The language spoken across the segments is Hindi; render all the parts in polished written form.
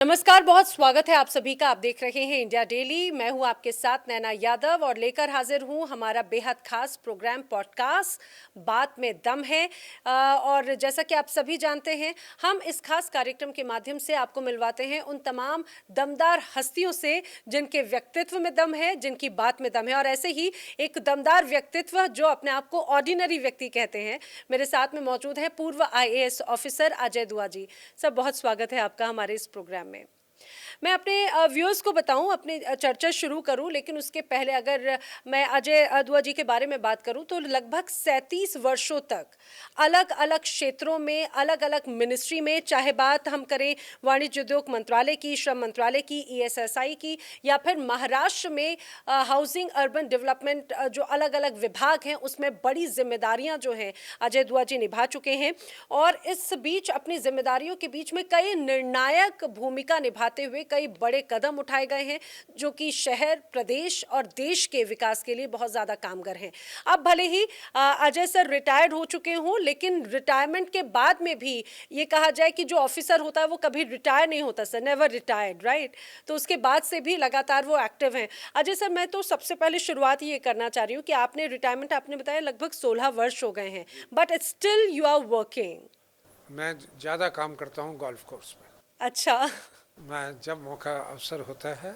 नमस्कार, बहुत स्वागत है आप सभी का। आप देख रहे हैं इंडिया डेली। मैं हूं आपके साथ नैना यादव और लेकर हाजिर हूं हमारा बेहद खास प्रोग्राम पॉडकास्ट बात में दम है। और जैसा कि आप सभी जानते हैं, हम इस खास कार्यक्रम के माध्यम से आपको मिलवाते हैं उन तमाम दमदार हस्तियों से जिनके व्यक्तित्व में दम है, जिनकी बात में दम है। और ऐसे ही एक दमदार व्यक्तित्व जो अपने आप को ऑर्डिनरी व्यक्ति कहते हैं, मेरे साथ में मौजूद है पूर्व IAS ऑफिसर अजय दुआ जी। सर, बहुत स्वागत है आपका हमारे इस प्रोग्राम में। मैं अपने व्यूअर्स को बताऊं, अपनी चर्चा शुरू करूं, लेकिन उसके पहले अगर मैं अजय दुआ जी के बारे में बात करूं तो लगभग 37 वर्षों तक अलग अलग क्षेत्रों में, अलग अलग मिनिस्ट्री में, चाहे बात हम करें वाणिज्य उद्योग मंत्रालय की, श्रम मंत्रालय की, ESSI की, या फिर महाराष्ट्र में हाउसिंग अर्बन डेवलपमेंट, जो अलग अलग विभाग हैं उसमें बड़ी जिम्मेदारियां जो हैं अजय दुआ जी निभा चुके हैं। और इस बीच अपनी जिम्मेदारियों के बीच में कई निर्णायक भूमिका निभाते हुए कई बड़े कदम उठाए गए हैं जो कि शहर, प्रदेश और देश के विकास के लिए बहुत ज़्यादा कामगर हैं। अब भले ही अजय सर रिटायर्ड हो चुके हों, लेकिन रिटायरमेंट के बाद में भी ये कहा जाए कि जो ऑफिसर होता है वो कभी रिटायर नहीं होता सर, नेवर रिटायर्ड, राइट। तो उसके बाद से भी लगातार वो एक्टिव हैं। अजय सर, मैं तो सबसे पहले शुरुआत ये करना चाह रही हूँ कि आपने रिटायरमेंट, आपने बताया लगभग 16 वर्ष हो गए हैं, but still you are working. मैं ज़्यादा काम करता हूँ गोल्फ कोर्स में। अच्छा। मैं जब मौका अवसर होता है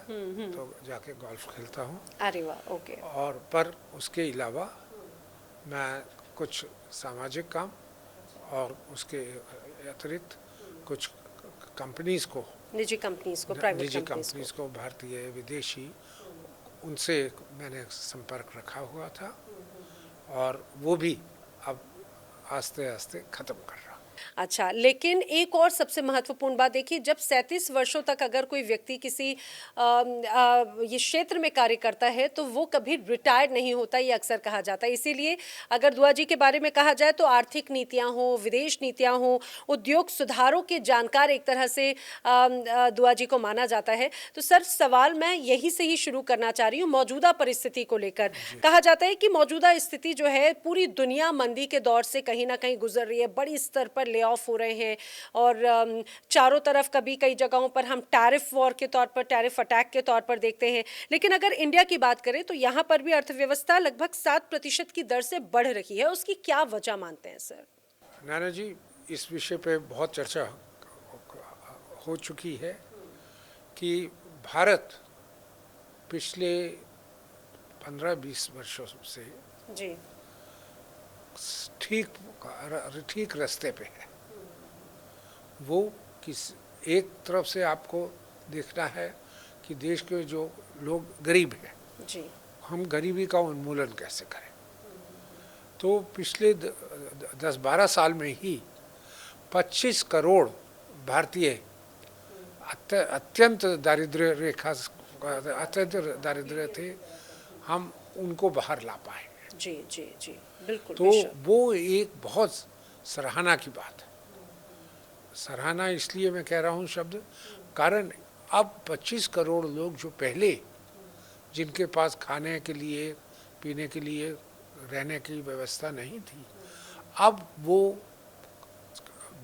तो जाके गोल्फ खेलता हूँ। अरे वाह, ओके। और पर उसके अलावा मैं कुछ सामाजिक काम और उसके अतिरिक्त कुछ कंपनीज़ को, निजी कंपनीज को, प्राइवेट निजी कंपनीज कंपनीज़ को, भारतीय विदेशी, उनसे मैंने संपर्क रखा हुआ था और वो भी अब आस्ते आस्ते ख़त्म कर रहा हूँ। अच्छा, लेकिन एक और सबसे महत्वपूर्ण बात देखिए, जब 37 वर्षों तक अगर कोई व्यक्ति किसी ये क्षेत्र में कार्य करता है तो वो कभी रिटायर्ड नहीं होता, ये अक्सर कहा जाता है। इसीलिए अगर दुआ जी के बारे में कहा जाए तो आर्थिक नीतियां हो, विदेश नीतियां हो, उद्योग सुधारों के जानकार एक तरह से दुआ जी को माना जाता है। तो सर, सवाल मैं यही से ही शुरू करना चाह रही हूँ मौजूदा परिस्थिति को लेकर। कहा जाता है कि मौजूदा स्थिति जो है पूरी दुनिया मंदी के दौर से कहीं ना कहीं गुजर रही है, बड़ी स्तर पर ले ऑफ हो रहे हैं और चारों तरफ कभी कई जगहों पर हम टैरिफ वॉर के तौर पर, टैरिफ अटैक के तौर पर देखते हैं। लेकिन अगर इंडिया की बात करें तो यहाँ पर भी अर्थव्यवस्था लगभग 7% की दर से बढ़ रही है। उसकी क्या वजह मानते हैं सर? नाना जी, इस विषय पे बहुत चर्चा हो चुकी है कि भारत पिछले 15-20 वर्षों से जी। ठीक रास्ते पे है। वो किस एक तरफ से आपको देखना है कि देश के जो लोग गरीब हैं, जी। हम गरीबी का उन्मूलन कैसे करें। तो पिछले 10-12 साल में ही 25 करोड़ भारतीय अत्यंत दारिद्र्य रेखा, अत्यंत दारिद्र्य थे, हम उनको बाहर ला पाए। जी जी जी, बिल्कुल। तो वो एक बहुत सराहना की बात है। सराहना इसलिए मैं कह रहा हूँ शब्द, कारण अब 25 करोड़ लोग जो पहले, जिनके पास खाने के लिए, पीने के लिए, रहने की व्यवस्था नहीं थी, अब वो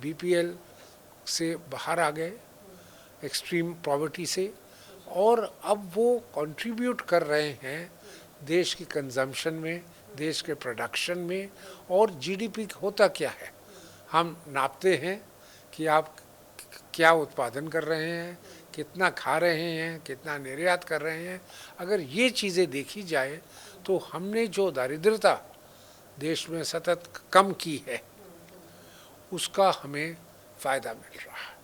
BPL से बाहर आ गए, एक्सट्रीम पॉवर्टी से, और अब वो कंट्रीब्यूट कर रहे हैं देश की कंजम्पशन में, देश के प्रोडक्शन में। और GDP होता क्या है, हम नापते हैं कि आप क्या उत्पादन कर रहे हैं, कितना खा रहे हैं, कितना निर्यात कर रहे हैं। अगर ये चीज़ें देखी जाए तो हमने जो दारिद्र्यता देश में सतत कम की है, उसका हमें फ़ायदा मिल रहा है।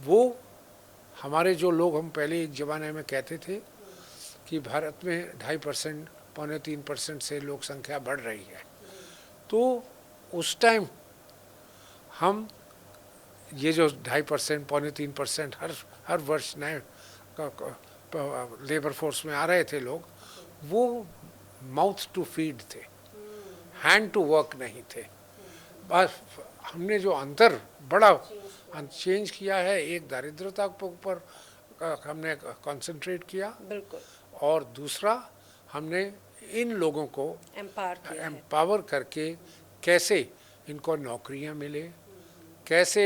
वो हमारे जो लोग, हम पहले एक ज़माने में कहते थे कि भारत में 2.5%, 2.25% से लोक संख्या बढ़ रही है, तो उस टाइम हम ये जो 2.5%, 2.25% हर वर्ष नए लेबर फोर्स में आ रहे थे लोग, वो माउथ टू फीड थे, हैंड टू वर्क नहीं थे। बस हमने जो अंतर बड़ा चेंज किया है, एक दारिद्रता के ऊपर हमने कंसंट्रेट किया, बिल्कुल, और दूसरा हमने इन लोगों को एम्पावर करके कैसे इनको नौकरियां मिले, कैसे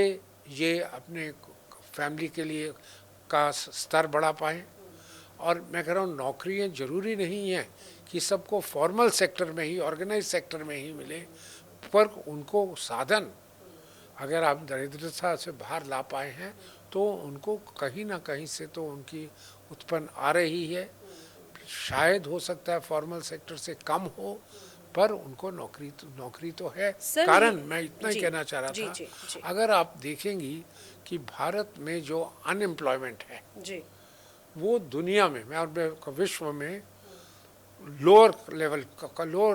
ये अपने फैमिली के लिए का स्तर बढ़ा पाएँ। और मैं कह रहा हूँ नौकरियाँ ज़रूरी नहीं हैं कि सबको फॉर्मल सेक्टर में ही, ऑर्गेनाइज सेक्टर में ही मिले, पर उनको साधन अगर आप दरिद्रता से बाहर ला पाए हैं तो उनको कहीं ना कहीं से तो उनकी उत्पन्न आ रही है। शायद हो सकता है फॉर्मल सेक्टर से कम हो, पर उनको नौकरी तो है। सर, कारण मैं इतना ही जी, कहना चाह रहा जी, था, जी, जी, अगर आप देखेंगी कि भारत में जो अनएम्प्लॉयमेंट है जी, वो दुनिया में, मैं विश्व में लोअर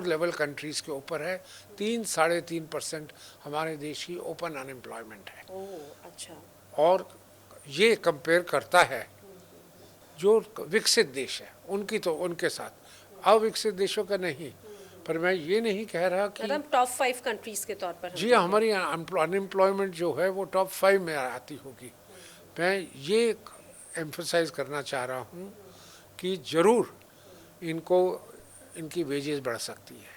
लेवल कंट्रीज के ऊपर है। 3-3.5% हमारे देश की ओपन अनएम्प्लॉयमेंट है। ओह अच्छा, और ये कंपेयर करता है जो विकसित देश है उनकी, तो उनके साथ अविकसित देशों का नहीं। पर मैं ये नहीं कह रहा कि मतलब टॉप 5 कंट्रीज के तौर पर हम जी देखें। हमारी अनएम्प्लॉयमेंट जो है वो टॉप 5 में आती होगी। मैं ये एम्फसाइज करना चाह रहा हूँ कि ज़रूर इनको, इनकी वेजेस बढ़ सकती है,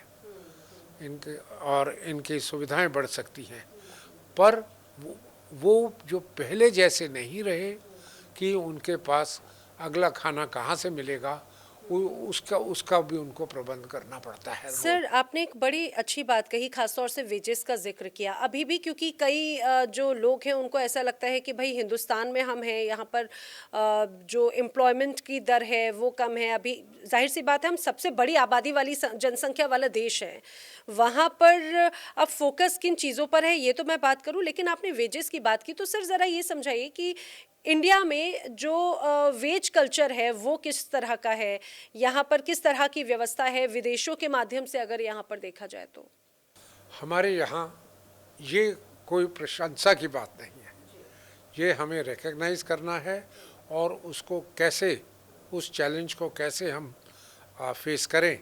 इनके और इनकी सुविधाएं बढ़ सकती हैं, पर वो जो पहले जैसे नहीं रहे कि उनके पास अगला खाना कहाँ से मिलेगा, उसका भी उनको प्रबंध करना पड़ता है रोज। सर, आपने एक बड़ी अच्छी बात कही, खासतौर से वेजेस का जिक्र किया। अभी भी क्योंकि कई जो लोग हैं उनको ऐसा लगता है कि भाई हिंदुस्तान में हम हैं, यहाँ पर जो एम्प्लॉयमेंट की दर है वो कम है। अभी जाहिर सी बात है, हम सबसे बड़ी आबादी वाली जनसंख्या वाला देश है, वहाँ पर अब फोकस किन चीज़ों पर है ये तो मैं बात करूँ, लेकिन आपने वेजेस की बात की तो सर ज़रा ये समझाइए कि इंडिया में जो वेज कल्चर है वो किस तरह का है, यहाँ पर किस तरह की व्यवस्था है विदेशों के माध्यम से अगर यहाँ पर देखा जाए तो। हमारे यहाँ ये कोई प्रशंसा की बात नहीं है, ये हमें रिकग्नाइज करना है और उसको कैसे, उस चैलेंज को कैसे हम फेस करें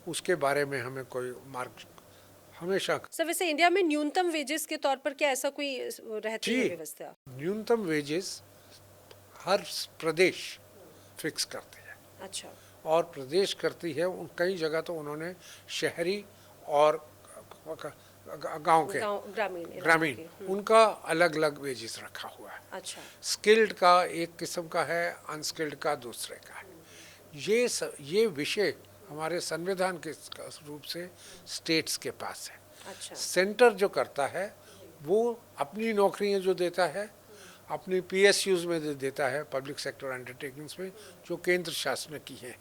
उसके बारे में हमें कोई मार्ग हमेशा। सर वैसे इंडिया में न्यूनतम वेजेस के तौर पर क्या ऐसा कोई रहती जी, है व्यवस्था? न्यूनतम वेजेस हर प्रदेश फिक्स करते हैं, अच्छा, और प्रदेश करती है उन कई जगह तो उन्होंने शहरी और गांव के ग्रामीण इलाकों ग्रामीण के, उनका अलग अलग वेजेस रखा हुआ है। अच्छा, स्किल्ड का एक किस्म का है, अनस्किल्ड का दूसरे का है। ये विषय हमारे संविधान के रूप से स्टेट्स के पास है। अच्छा, सेंटर जो करता है वो अपनी नौकरियां जो देता है अपनी पीएसयूज में देता है, पब्लिक सेक्टर अंडरटेकिंग्स में जो केंद्र शासन की हैं,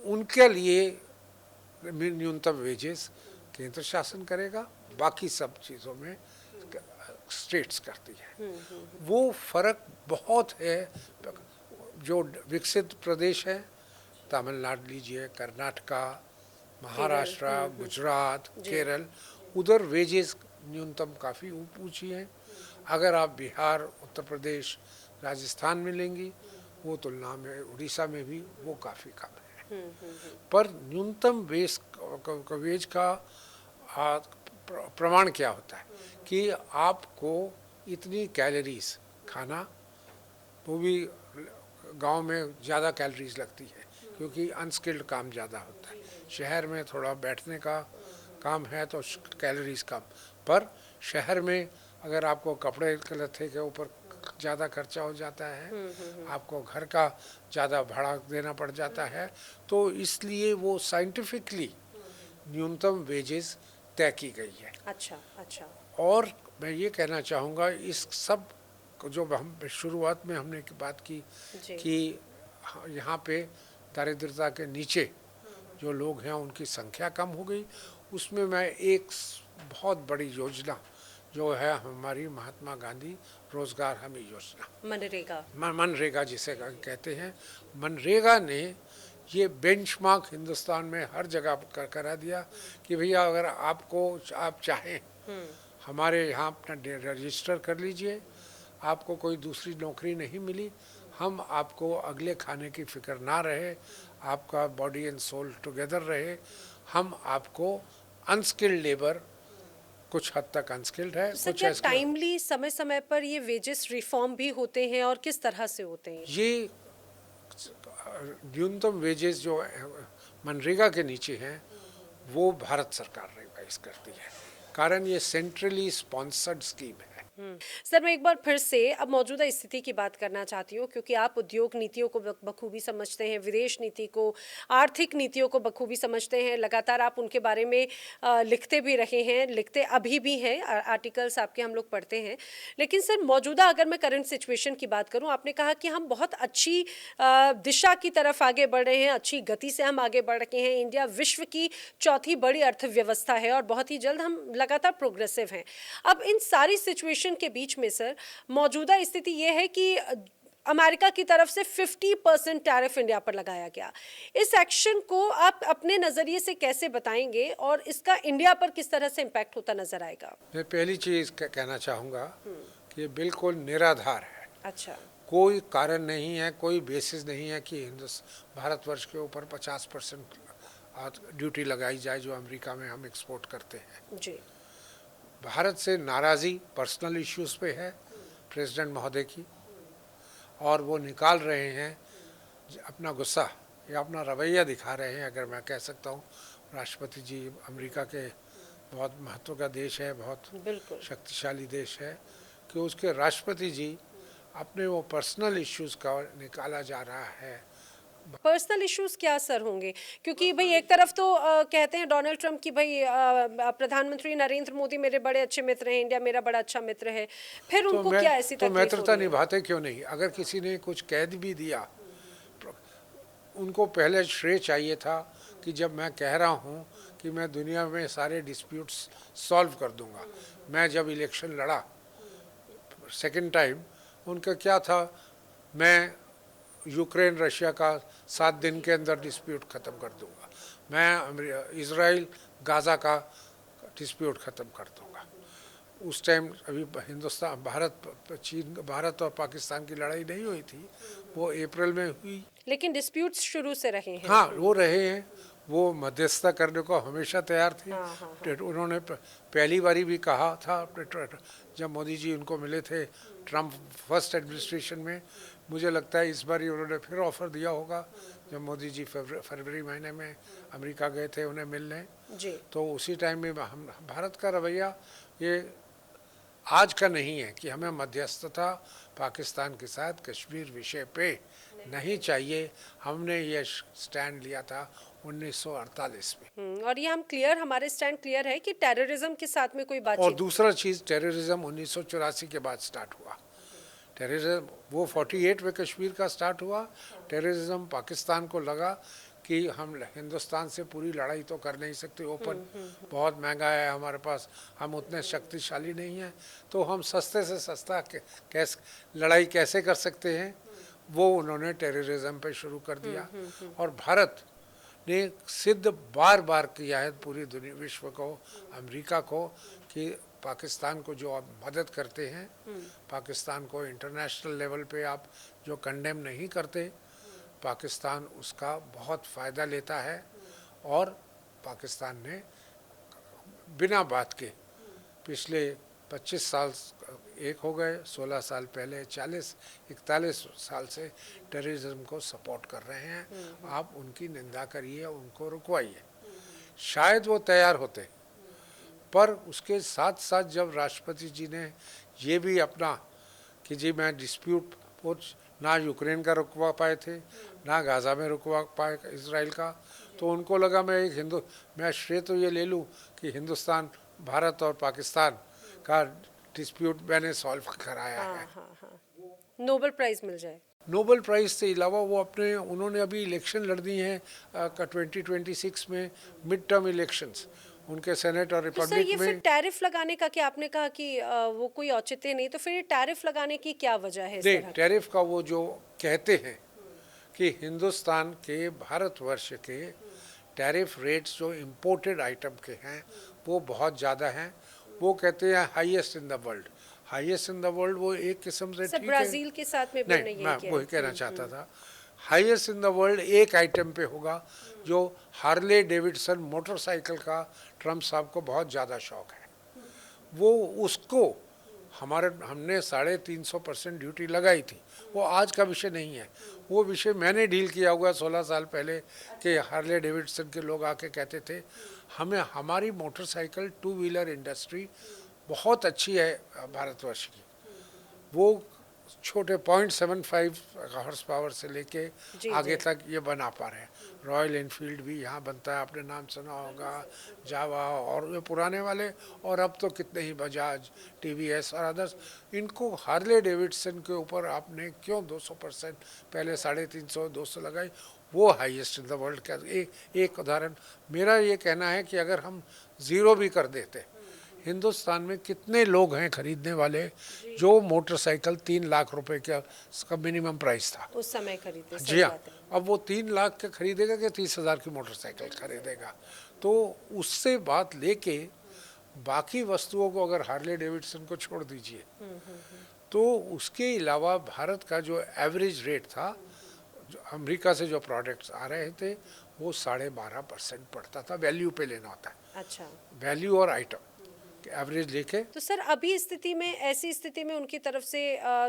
उनके लिए न्यूनतम वेजेस केंद्र शासन करेगा, बाकी सब चीज़ों में स्टेट्स करती है। वो फर्क बहुत है। जो विकसित प्रदेश है, तमिलनाडु लीजिए, कर्नाटका, महाराष्ट्र, गुजरात, केरल, उधर वेजेस न्यूनतम काफ़ी ऊंची हैं। अगर आप बिहार, उत्तर प्रदेश, राजस्थान में लेंगी वो तुलना में उड़ीसा में भी वो काफ़ी कम है। पर न्यूनतम वेज का प्रमाण क्या होता है कि आपको इतनी कैलोरीज खाना, वो भी गांव में ज़्यादा कैलोरीज लगती है क्योंकि अनस्किल्ड काम ज़्यादा होता है। शहर में थोड़ा बैठने का काम है तो कैलोरीज कम, पर शहर में अगर आपको कपड़े के लत्थे के ऊपर ज़्यादा खर्चा हो जाता है, आपको घर का ज़्यादा भाड़ा देना पड़ जाता है, तो इसलिए वो साइंटिफिकली न्यूनतम वेजेस तय की गई है। अच्छा, अच्छा, और मैं ये कहना चाहूँगा इस सब जो हम शुरुआत में हमने बात की कि यहाँ पे दारिद्रता के नीचे जो लोग हैं उनकी संख्या कम हो गई, उसमें मैं एक बहुत बड़ी योजना जो है हमारी महात्मा गांधी रोजगार हमी योजना, मनरेगा जिसे कहते हैं, मनरेगा ने ये बेंचमार्क हिंदुस्तान में हर जगह करा दिया कि भैया अगर आप चाहें हमारे यहाँ अपना रजिस्टर कर लीजिए, आपको कोई दूसरी नौकरी नहीं मिली, हम आपको अगले खाने की फिक्र ना रहे, आपका बॉडी एंड सोल टुगेदर रहे, हम आपको अनस्किल्ड लेबर, कुछ हद तक अनस्किल्ड है, तो कुछ क्या टाइमली समय समय पर ये वेजेस रिफॉर्म भी होते हैं और किस तरह से होते हैं? ये न्यूनतम वेजेस जो मनरेगा के नीचे हैं वो भारत सरकार रिवाइज करती है, कारण ये सेंट्रली स्पॉन्सर्ड स्कीम है। सर, मैं एक बार फिर से अब मौजूदा स्थिति की बात करना चाहती हूँ, क्योंकि आप उद्योग नीतियों को बखूबी समझते हैं, विदेश नीति को, आर्थिक नीतियों को बखूबी समझते हैं, लगातार आप उनके बारे में लिखते भी रहे हैं, लिखते अभी भी हैं, आर्टिकल्स आपके हम लोग पढ़ते हैं। लेकिन सर, मौजूदा अगर मैं करंट सिचुएशन की बात करूँ, आपने कहा कि हम बहुत अच्छी दिशा की तरफ आगे बढ़ रहे हैं, अच्छी गति से हम आगे बढ़ रहे हैं। इंडिया विश्व की चौथी बड़ी अर्थव्यवस्था है और बहुत ही जल्द हम लगातार प्रोग्रेसिव हैं। अब इन सारी सिचुएशन के बीच में सर, मौजूदा स्थिति ये है कि अमेरिका की तरफ से 50% टैरिफ इंडिया पर लगाया गया। इस एक्शन को आप अपने नज़रिए से कैसे बताएंगे और इसका इंडिया पर किस तरह से इम्पैक्ट होता नजर आएगा? मैं पहली चीज़ कहना चाहूँगा कि ये बिल्कुल निराधार है। अच्छा। कोई कारण नहीं है, कोई बेसिस नहीं है कि भारतवर्ष के ऊपर 50% ड्यूटी लगाई जाए जो अमेरिका में हम एक्सपोर्ट करते हैं। जी। भारत से नाराज़ी पर्सनल इश्यूज़ पे है प्रेसिडेंट महोदय की, और वो निकाल रहे हैं अपना गुस्सा या अपना रवैया दिखा रहे हैं, अगर मैं कह सकता हूँ। राष्ट्रपति जी अमेरिका के बहुत महत्व का देश है, बहुत बिल्कुल शक्तिशाली देश है, कि उसके राष्ट्रपति जी अपने वो पर्सनल इश्यूज़ का निकाला जा रहा है। पर्सनल इश्यूज क्या सर होंगे? क्योंकि भाई एक तरफ तो कहते हैं डोनाल्ड ट्रंप की भाई प्रधानमंत्री नरेंद्र मोदी मेरे बड़े अच्छे मित्र हैं, इंडिया मेरा बड़ा अच्छा मित्र है, फिर उनको क्या ऐसी तो तकलीफ हो मित्रता रही है? निभाते क्यों नहीं? अगर किसी ने कुछ कैद भी दिया, उनको पहले श्रेय चाहिए था कि जब मैं कह रहा हूँ कि मैं दुनिया में सारे डिस्प्यूट्स सॉल्व कर दूंगा। मैं जब इलेक्शन लड़ा सेकंड टाइम, उनका क्या था, मैं यूक्रेन रशिया का 7 दिन के अंदर डिस्प्यूट ख़त्म कर दूंगा, मैं इज़राइल गाज़ा का डिस्प्यूट ख़त्म कर दूंगा। उस टाइम अभी हिंदुस्तान भारत और पाकिस्तान की लड़ाई नहीं हुई थी, वो अप्रैल में हुई। लेकिन डिस्प्यूट्स शुरू से रहे हैं। हाँ, वो रहे हैं, वो मध्यस्थता करने को हमेशा तैयार थे। उन्होंने पहली बारी भी कहा था जब मोदी जी उनको मिले थे ट्रम्प फर्स्ट एडमिनिस्ट्रेशन में। मुझे लगता है इस बार ही उन्होंने फिर ऑफ़र दिया होगा, जब मोदी जी फरवरी महीने में अमेरिका गए थे उन्हें मिलने जी। तो उसी टाइम में हम भारत का रवैया ये आज का नहीं है कि हमें मध्यस्थता पाकिस्तान के साथ कश्मीर विषय पे नहीं चाहिए। हमने ये स्टैंड लिया था 1948 में। और ये हम क्लियर, हमारे स्टैंड क्लियर है कि टेररिज्म के साथ में कोई और बातचीत। दूसरा चीज़, टेररिज्म 1984 के बाद स्टार्ट हुआ। टेररिज्म वो 48 में कश्मीर का स्टार्ट हुआ। टेररिज्म पाकिस्तान को लगा कि हम हिंदुस्तान से पूरी लड़ाई तो कर नहीं सकते ओपन, बहुत महंगा है हमारे पास, हम उतने शक्तिशाली नहीं हैं, तो हम सस्ते से सस्ता लड़ाई कैसे कर सकते हैं, वो उन्होंने टेररिज्म पे शुरू कर दिया। और भारत ने सिद्ध बार बार किया है पूरी दुनिया, विश्व को, अमेरिका को, कि पाकिस्तान को जो आप मदद करते हैं, पाकिस्तान को इंटरनेशनल लेवल पे आप जो कंडेम नहीं करते, पाकिस्तान उसका बहुत फ़ायदा लेता है। और पाकिस्तान ने बिना बात के पिछले 25 साल एक हो गए, 16 साल पहले 41 साल से टेररिज्म को सपोर्ट कर रहे हैं। आप उनकी निंदा करिए, उनको रुकवाइए, शायद वो तैयार होते। पर उसके साथ साथ जब राष्ट्रपति जी ने ये भी अपना कि जी मैं डिस्प्यूट ना यूक्रेन का रुकवा पाए थे, ना गाज़ा में रुकवा पाए इज़राइल का, तो उनको लगा मैं श्रेय तो ये ले लूँ कि हिंदुस्तान, भारत और पाकिस्तान का डिस्प्यूट मैंने सॉल्व कराया है। नोबेल प्राइज़ मिल जाए। नोबेल प्राइज़ से अलावा वो उन्होंने अभी इलेक्शन लड़ दी हैं 2026 में, मिड टर्म इलेक्शंस उनके सेनेट और तो सर, रिपब्लिक ये में। फिर टैरिफ लगाने का, कि आपने कहा कि वो कोई औचित्य नहीं, तो फिर ये टैरिफ लगाने की क्या वजह है? नहीं, टैरिफ का वो जो कहते हैं कि हिंदुस्तान के, भारतवर्ष के टैरिफ रेट्स जो इम्पोर्टेड आइटम के हैं वो बहुत ज़्यादा हैं। वो कहते हैं highest in the world. Highest in the world वो एक किस्म से ठीक है, ब्राज़ील के साथ में भी नहीं, मैं वही कहना चाहता था। हाईएस्ट इन द वर्ल्ड एक आइटम पे होगा, जो हार्ले डेविडसन मोटरसाइकिल का ट्रम्प साहब को बहुत ज़्यादा शौक है, वो उसको हमने 350% ड्यूटी लगाई थी। वो आज का विषय नहीं है, वो विषय मैंने डील किया हुआ 16 साल पहले, कि हार्ले डेविडसन के लोग आके कहते थे हमें हमारी मोटरसाइकिल टू व्हीलर इंडस्ट्री बहुत अच्छी है भारतवर्ष की। वो छोटे 0.75 हॉर्स पावर से लेके जी आगे जी। तक ये बना पा रहे हैं। रॉयल एनफील्ड भी यहाँ बनता है, आपने नाम सुना होगा, जावा और ये पुराने वाले, और अब तो कितने ही बजाज, टीवीएस और अदर्स। इनको हार्ले डेविडसन के ऊपर आपने क्यों 200%, पहले 350 200 लगाई, वो हाईएस्ट इन द वर्ल्ड का एक उदाहरण। मेरा ये कहना है कि अगर हम ज़ीरो भी कर देते, हिंदुस्तान में कितने लोग हैं खरीदने वाले जो मोटरसाइकिल 3 लाख रुपए का मिनिमम प्राइस था उस समय खरीदे, जी सही हाँ। बात है। अब वो 3 लाख का खरीदेगा कि 30,000 की मोटरसाइकिल खरीदेगा। तो उससे बात लेके बाकी वस्तुओं को अगर हार्ले डेविडसन को छोड़ दीजिए, तो उसके अलावा भारत का जो एवरेज रेट था, जो अमेरिका से जो प्रोडक्ट्स आ रहे थे, वो 12.5% पड़ता था। वैल्यू पे लेना होता है, अच्छा, वैल्यू और आइटम एवरेज लेके। तो सर अभी स्थिति में, ऐसी स्थिति में उनकी तरफ से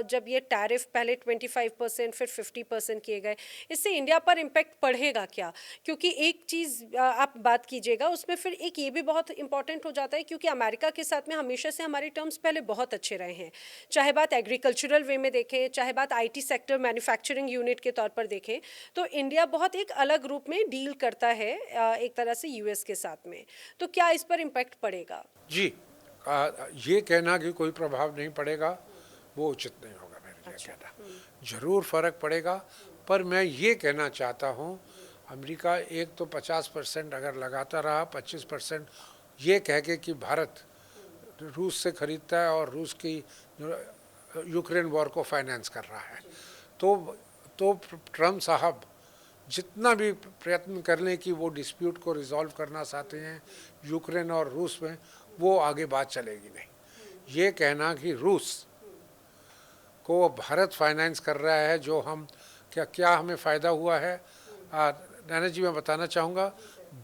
जब ये टैरिफ पहले 25% फिर 50% किए गए, इससे इंडिया पर इम्पैक्ट पड़ेगा क्या? क्योंकि एक चीज़ आप बात कीजिएगा, उसमें फिर एक ये भी बहुत इंपॉर्टेंट हो जाता है, क्योंकि अमेरिका के साथ में हमेशा से हमारे टर्म्स पहले बहुत अच्छे रहे हैं, चाहे बात एग्रीकल्चरल वे में देखें, चाहे बात आईटी सेक्टर मैन्युफैक्चरिंग यूनिट के तौर पर देखें, तो इंडिया बहुत एक अलग रूप में डील करता है एक तरह से यूएस के साथ में। तो क्या इस पर इम्पैक्ट पड़ेगा? जी, ये कहना कि कोई प्रभाव नहीं पड़ेगा, वो उचित नहीं होगा मेरे लिए अच्छा। कहना। ज़रूर फ़र्क पड़ेगा, पर मैं ये कहना चाहता हूँ, अमेरिका एक तो 50% अगर लगाता रहा, 25% ये कह के कि भारत रूस से खरीदता है और रूस की यूक्रेन वॉर को फाइनेंस कर रहा है, तो ट्रम्प साहब जितना भी प्रयत्न कर लें कि वो डिस्प्यूट को रिजॉल्व करना चाहते हैं यूक्रेन और रूस में, वो आगे बात चलेगी नहीं। ये कहना कि रूस को भारत फाइनेंस कर रहा है, जो हम क्या क्या हमें फ़ायदा हुआ है, नैना जी मैं बताना चाहूँगा,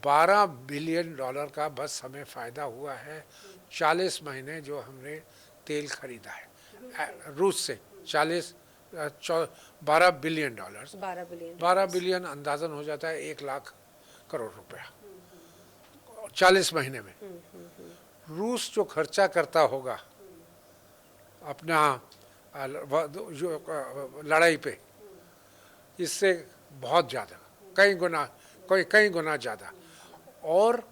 $12 बिलियन का बस हमें फ़ायदा हुआ है 40 महीने जो हमने तेल खरीदा है रूस से। 12 बिलियन डॉलर्स, 12 बिलियन 12 बिलियन अंदाजन हो जाता है 1 लाख करोड़ रुपया 40 महीने में। रूस जो खर्चा करता होगा अपना जो लड़ाई पे, इससे बहुत ज़्यादा, कई गुना ज़्यादा। और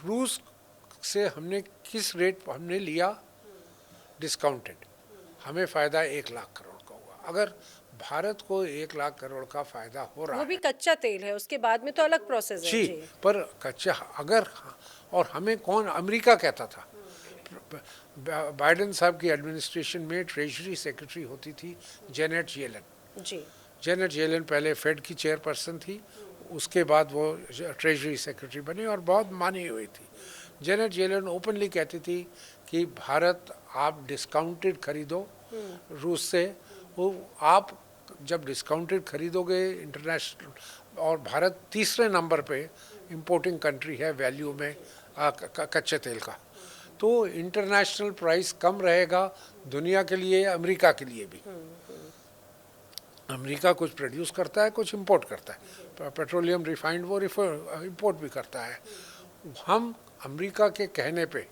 रूस से हमने किस रेट हमने लिया, डिस्काउंटेड, हमें फ़ायदा 1 लाख करोड़ का हुआ। अगर भारत को 1 लाख करोड़ का फ़ायदा हो रहा वो भी है, कच्चा तेल है, उसके बाद में तो अलग प्रोसेस है जी, जी। पर कच्चा अगर, और हमें कौन, अमेरिका कहता था, बाइडेन साहब की एडमिनिस्ट्रेशन में ट्रेजरी सेक्रेटरी होती थी जेनेट येलन। जी जेनेट येलन पहले फेड की चेयरपर्सन थी, उसके बाद वो ट्रेजरी सेक्रेटरी बनी और बहुत मानी हुई थी। जेनेट येलन ओपनली कहती थी कि भारत आप डिस्काउंटेड खरीदो रूस से, वो आप जब डिस्काउंटेड खरीदोगे इंटरनेशनल, और भारत तीसरे नंबर पे इंपोर्टिंग कंट्री है वैल्यू में कच्चे तेल का, तो इंटरनेशनल प्राइस कम रहेगा दुनिया के लिए, अमेरिका के लिए भी। अमेरिका कुछ प्रोड्यूस करता है, कुछ इंपोर्ट करता है, पेट्रोलियम रिफाइंड वो इंपोर्ट भी करता है। हम अमेरिका के कहने पे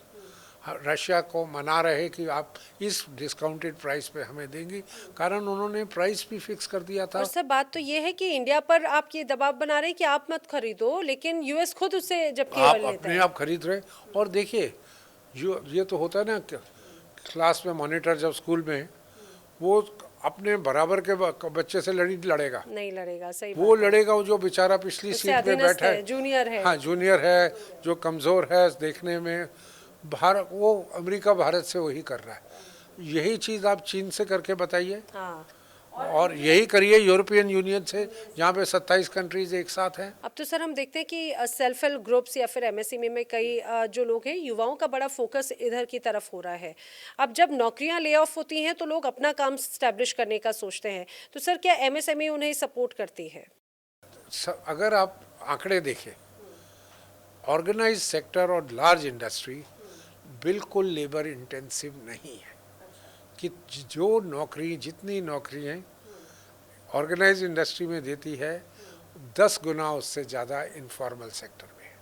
रशिया को मना रहे कि आप इस डिस्काउंटेड प्राइस पे हमें देंगे, कारण उन्होंने प्राइस भी फिक्स कर दिया था। और सब बात तो ये है कि इंडिया पर आप ये दबाव बना रहे हैं कि आप मत खरीदो, लेकिन यूएस खुद उससे जब केवल आप लेता अपने है। आप खरीद रहे। और देखिए, जो ये तो होता है ना, क्लास में मॉनिटर जब स्कूल में, वो अपने बराबर के बच्चे से लड़ेगा, नहीं लड़ेगा, सही वो बात है। लड़ेगा वो जो बेचारा पिछली उससे सीट पे अधीनस्थ बैठा है, जूनियर है। हाँ, जूनियर है, जो कमज़ोर है देखने में। भारत, वो अमेरिका भारत से वही कर रहा है। यही चीज़ आप चीन से करके बताइए, हाँ, और यही करिए यूरोपियन यूनियन से, जहाँ पे 27 कंट्रीज एक साथ हैं। अब तो सर हम देखते हैं कि सेल्फ हेल्प ग्रुप्स या फिर एमएसएमई में कई जो लोग हैं, युवाओं का बड़ा फोकस इधर की तरफ हो रहा है। अब जब नौकरियां ले ऑफ होती हैं तो लोग अपना काम स्टैब्लिश करने का सोचते हैं, तो सर क्या एमएसएमई उन्हें सपोर्ट करती है? अगर आप आंकड़े देखें, ऑर्गेनाइज सेक्टर और लार्ज इंडस्ट्री बिल्कुल लेबर इंटेंसिव नहीं है। कि जो नौकरी, जितनी नौकरियाँ ऑर्गेनाइज इंडस्ट्री में देती है, 10 गुना उससे ज़्यादा इनफॉर्मल सेक्टर में है।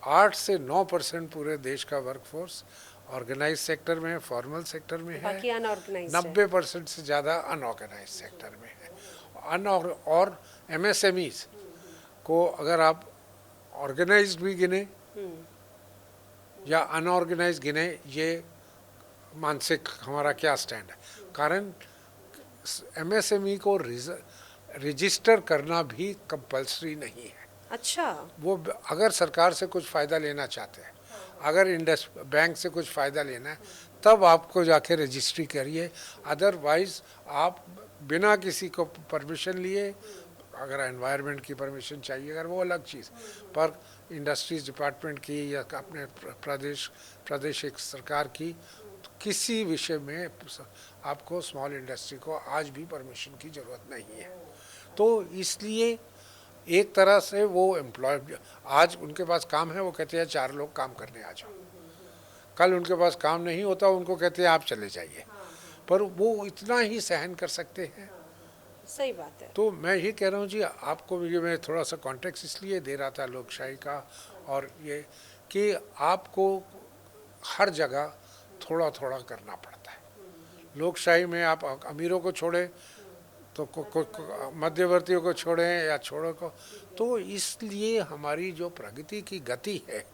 8 से 9% पूरे देश का वर्कफोर्स ऑर्गेनाइज सेक्टर में है, फॉर्मल सेक्टर में है, बाकी अनऑर्गेनाइज्ड 90% से ज़्यादा अनऑर्गेनाइज सेक्टर में है। और MSMEs को अगर आप ऑर्गेनाइज्ड भी गिने या अनऑर्गेनाइज गिने, ये मानसिक हमारा क्या स्टैंड है। कारण MSME को रजिस्टर करना भी कंपल्सरी नहीं है। अच्छा, वो अगर सरकार से कुछ फ़ायदा लेना चाहते हैं, अगर बैंक से कुछ फ़ायदा लेना है, तब आपको जाके रजिस्ट्री करिए। अदरवाइज़ आप बिना किसी को परमिशन लिए, अगर एनवायरनमेंट की परमिशन चाहिए अगर, वो अलग चीज़, पर इंडस्ट्रीज डिपार्टमेंट की या अपने प्रादेशिक सरकार की किसी विषय में आपको स्मॉल इंडस्ट्री को आज भी परमिशन की ज़रूरत नहीं है। तो इसलिए एक तरह से वो एम्प्लॉय, आज उनके पास काम है, वो कहते हैं 4 लोग काम करने आ जाओ। कल उनके पास काम नहीं होता, उनको कहते हैं आप चले जाइए। पर वो इतना ही सहन कर सकते हैं। सही बात है। तो मैं ये कह रहा हूँ जी, आपको ये मैं थोड़ा सा कॉन्टेक्स्ट इसलिए दे रहा था लोकशाही का, और ये कि आपको हर जगह थोड़ा थोड़ा करना पड़ता है। लोकशाही में आप अमीरों को छोड़ें तो मध्यवर्तियों को छोड़ें या छोड़ो को, तो इसलिए हमारी जो प्रगति की गति है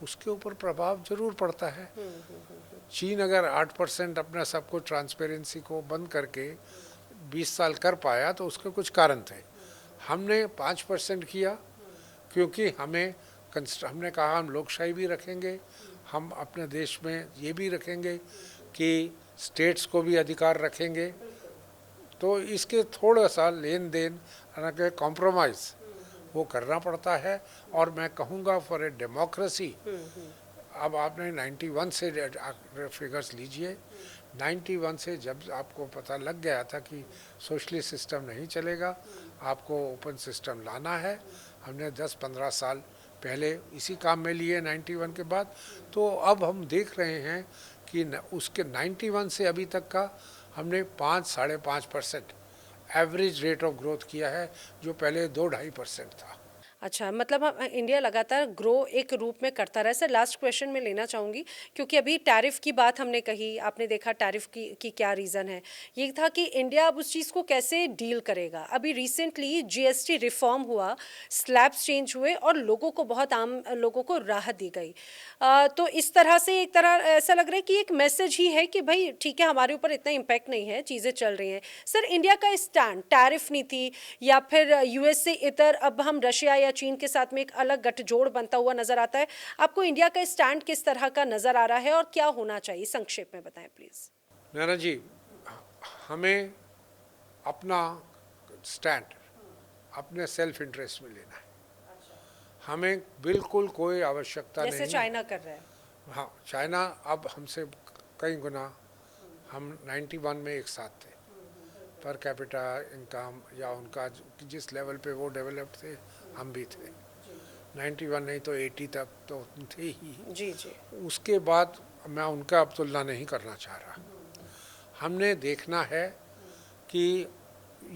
उसके ऊपर प्रभाव जरूर पड़ता है। चीन अगर 8% अपना सबको ट्रांसपेरेंसी को बंद करके 20 साल कर पाया तो उसके कुछ कारण थे। हमने 5% किया क्योंकि हमने कहा हम लोकशाही भी रखेंगे, हम अपने देश में ये भी रखेंगे कि स्टेट्स को भी अधिकार रखेंगे। तो इसके थोड़ा सा लेन देन कॉम्प्रोमाइज़ वो करना पड़ता है। और मैं कहूँगा फॉर ए डेमोक्रेसी, अब आपने 91 से फिगर्स लीजिए, 91 से जब आपको पता लग गया था कि सोशलिस्ट सिस्टम नहीं चलेगा, आपको ओपन सिस्टम लाना है, हमने 10-15 साल पहले इसी काम में लिए 91 के बाद। तो अब हम देख रहे हैं कि उसके 91 से अभी तक का हमने 5-5.5% एवरेज रेट ऑफ ग्रोथ किया है, जो पहले 2-2.5% था। अच्छा, मतलब हम इंडिया लगातार ग्रो एक रूप में करता रहा है। सर, लास्ट क्वेश्चन में लेना चाहूँगी, क्योंकि अभी टैरिफ की बात हमने कही, आपने देखा टैरिफ की क्या रीज़न है। ये था कि इंडिया अब उस चीज़ को कैसे डील करेगा। अभी रिसेंटली GST रिफॉर्म हुआ, स्लैब्स चेंज हुए और लोगों को, बहुत आम लोगों को राहत दी गई। तो इस तरह से एक तरह ऐसा लग रहा है कि एक मैसेज ही है कि भाई ठीक है, हमारे ऊपर इतना इम्पैक्ट नहीं है, चीज़ें चल रही हैं। सर, इंडिया का स्टैंड, टैरिफ नीति या फिर US से इतर, अब हम रशिया या चीन के साथ में एक अलग गठजोड़ बनता हुआ नजर आता है। आपको इंडिया का स्टैंड किस तरह का नजर आ रहा है और क्या होना चाहिए, संक्षेप में बताएं प्लीज। नैना जी, हमें अपना स्टैंड अपने सेल्फ इंटरेस्ट में लेना है। हमें बिल्कुल कोई आवश्यकता नहीं, जैसे चाइना कर रहा है। हाँ, चाइना अब हमसे कई गुना, हम 91 में एक साथ थे, पर कैपिटा इनकम या उनका जिस लेवल पे वो डेवलप्ड थे हम भी थे। 91 नहीं तो 80 तक तो थे ही। जी जी। उसके बाद मैं उनका अब तुलना नहीं करना चाह रहा। हमने देखना है कि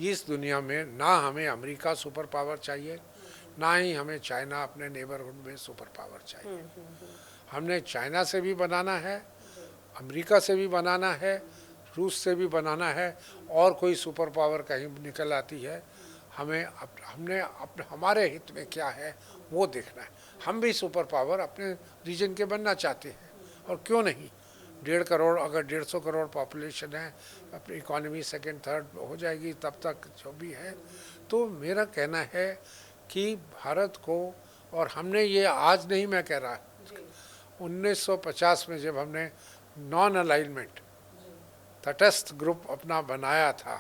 इस दुनिया में ना हमें अमेरिका सुपर पावर चाहिए, ना ही हमें चाइना अपने नेबरहुड में सुपर पावर चाहिए। हमने चाइना से भी बनाना है, अमेरिका से भी बनाना है, रूस से भी बनाना है, और कोई सुपर पावर कहीं निकल आती है, हमारे हित में क्या है वो देखना है। हम भी सुपर पावर अपने रीजन के बनना चाहते हैं, और क्यों नहीं। 1.5 करोड़, अगर 150 करोड़ पॉपुलेशन है, अपनी इकॉनमी सेकंड थर्ड हो जाएगी तब तक जो भी है। तो मेरा कहना है कि भारत को, और हमने ये आज नहीं मैं कह रहा, 1950 में जब हमने नॉन अलाइनमेंट तटस्थ ग्रुप अपना बनाया था,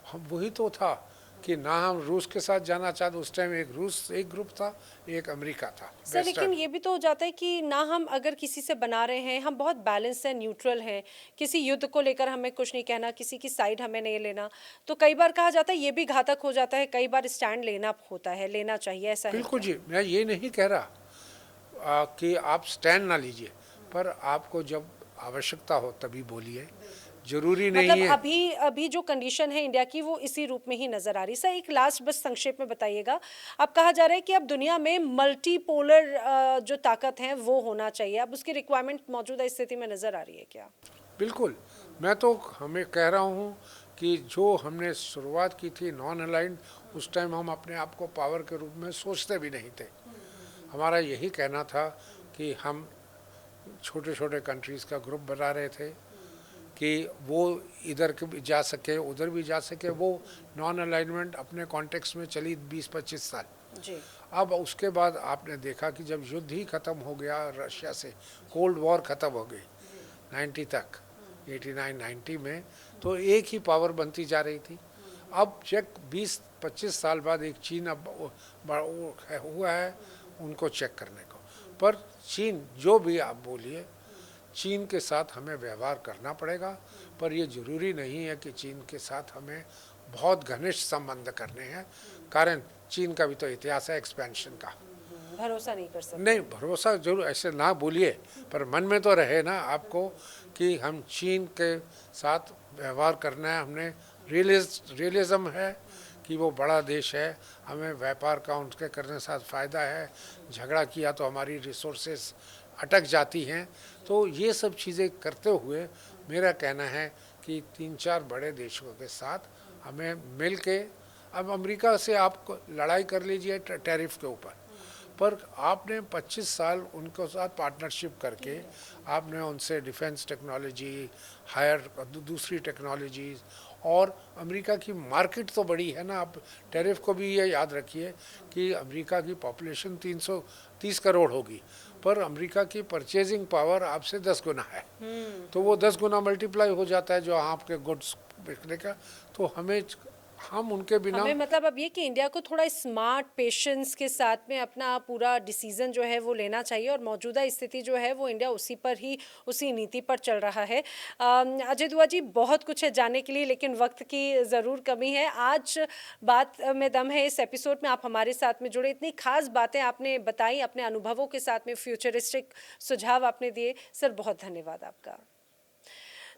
हम वही तो था कि ना हम रूस के साथ जाना चाहते, उस टाइम एक ग्रुप था, एक अमेरिका था। सर, लेकिन ये भी तो हो जाता है कि ना हम अगर किसी से बना रहे हैं, हम बहुत बैलेंस है, न्यूट्रल हैं, किसी युद्ध को लेकर हमें कुछ नहीं कहना, किसी की साइड हमें नहीं लेना। तो कई बार कहा जाता है ये भी घातक हो जाता है, कई बार स्टैंड लेना होता है, लेना चाहिए, ऐसा है बिल्कुल क्या? जी, मैं ये नहीं कह रहा कि आप स्टैंड ना लीजिए, पर आपको जब आवश्यकता हो तभी बोलिए। जरूरी नहीं मतलब है। अभी अभी जो कंडीशन है इंडिया की वो इसी रूप में ही नजर आ रही। सर एक लास्ट बस संक्षेप में बताइएगा, अब कहा जा रहा है कि अब दुनिया में मल्टीपोलर जो ताकत है वो होना चाहिए, अब उसकी रिक्वायरमेंट मौजूदा स्थिति में नजर आ रही है क्या? बिल्कुल, मैं तो हमें कह रहा हूँ कि जो हमने शुरुआत की थी नॉन अलाइंड, उस टाइम हम अपने आप को पावर के रूप में सोचते भी नहीं थे। हमारा यही कहना था कि हम छोटे छोटे कंट्रीज़ का ग्रुप बना रहे थे कि वो इधर के भी जा सके, उधर भी जा सके। वो नॉन अलाइनमेंट अपने कॉन्टेक्स्ट में चली 20-25 साल। जी। अब उसके बाद आपने देखा कि जब युद्ध ही ख़त्म हो गया रशिया से, कोल्ड वॉर ख़त्म हो गई 90 तक, 89-90 में, तो एक ही पावर बनती जा रही थी। अब चेक 20-25 साल बाद एक चीन अब हुआ है उनको चेक करने को। पर चीन जो भी आप बोलिए, चीन के साथ हमें व्यवहार करना पड़ेगा, पर ये ज़रूरी नहीं है कि चीन के साथ हमें बहुत घनिष्ठ संबंध करने हैं, कारण चीन का भी तो इतिहास है एक्सपेंशन का। भरोसा नहीं कर सकते। नहीं, भरोसा जरूर ऐसे ना बोलिए, पर मन में तो रहे ना आपको कि हम चीन के साथ व्यवहार करना है। हमने रियलिज्म है कि वो बड़ा देश है, हमें व्यापार का उनके करने साथ फ़ायदा है। झगड़ा किया तो हमारी रिसोर्सेज अटक जाती हैं। तो ये सब चीज़ें करते हुए मेरा कहना है कि 3-4 बड़े देशों के साथ हमें मिल के, अब अमेरिका से आप लड़ाई कर लीजिए टैरिफ के ऊपर, पर आपने 25 साल उनके साथ पार्टनरशिप करके आपने उनसे डिफेंस टेक्नोलॉजी, हायर दूसरी टेक्नोलॉजीज़, और अमेरिका की मार्केट तो बड़ी है ना। आप टैरिफ को भी ये याद रखिए कि अमेरिका की पॉपुलेशन 330 करोड़ होगी, पर अमेरिका की परचेजिंग पावर आपसे 10 गुना है। तो वो 10 गुना मल्टीप्लाई हो जाता है जो आपके गुड्स बिकने का। तो हम उनके बिना हमें मतलब अब ये कि इंडिया को थोड़ा स्मार्ट पेशेंस के साथ में अपना पूरा डिसीजन जो है वो लेना चाहिए, और मौजूदा स्थिति जो है वो इंडिया उसी पर ही, उसी नीति पर चल रहा है। अजय दुआ जी, बहुत कुछ है जानने के लिए, लेकिन वक्त की ज़रूर कमी है। आज बात में दम है इस एपिसोड में आप हमारे साथ में जुड़े, इतनी खास बातें आपने बताई, अपने अनुभवों के साथ में फ्यूचरिस्टिक सुझाव आपने दिए। सर बहुत धन्यवाद आपका।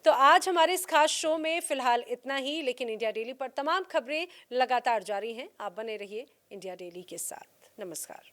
तो आज हमारे इस खास शो में फिलहाल इतना ही, लेकिन इंडिया डेली पर तमाम खबरें लगातार जारी हैं। आप बने रहिए इंडिया डेली के साथ। नमस्कार।